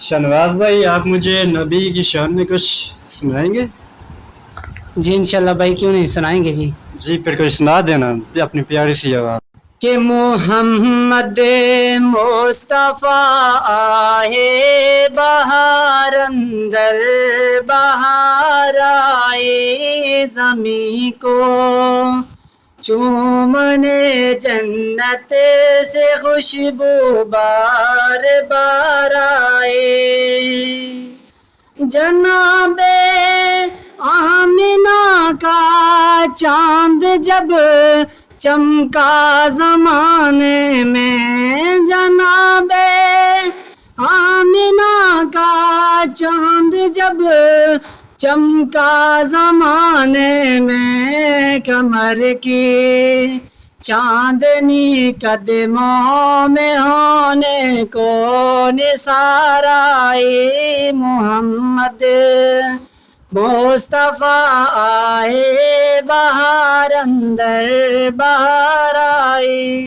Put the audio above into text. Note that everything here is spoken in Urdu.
شہنواز بھائی، آپ مجھے نبی کی شان میں کچھ سنائیں گے؟ جی انشاءاللہ بھائی، کیوں نہیں سنائیں گے جی۔ جی پھر کوئی سنا دینا اپنی پیاری سی آواز۔ کہ محمد مصطفیٰ آئے بہار اندر بہار آئے زمیں کو، چومنے جنت سے خوشبو بار بار آئے، جناب آمنہ کا چاند جب چمکا زمانے میں، جناب آمنہ کا چاند جب چمکا زمانے میں، کمر کی چاندنی قدموں میں ہونے کو نثار آئے، محمد مصطفیٰ آئے بہار اندر بہار آئے۔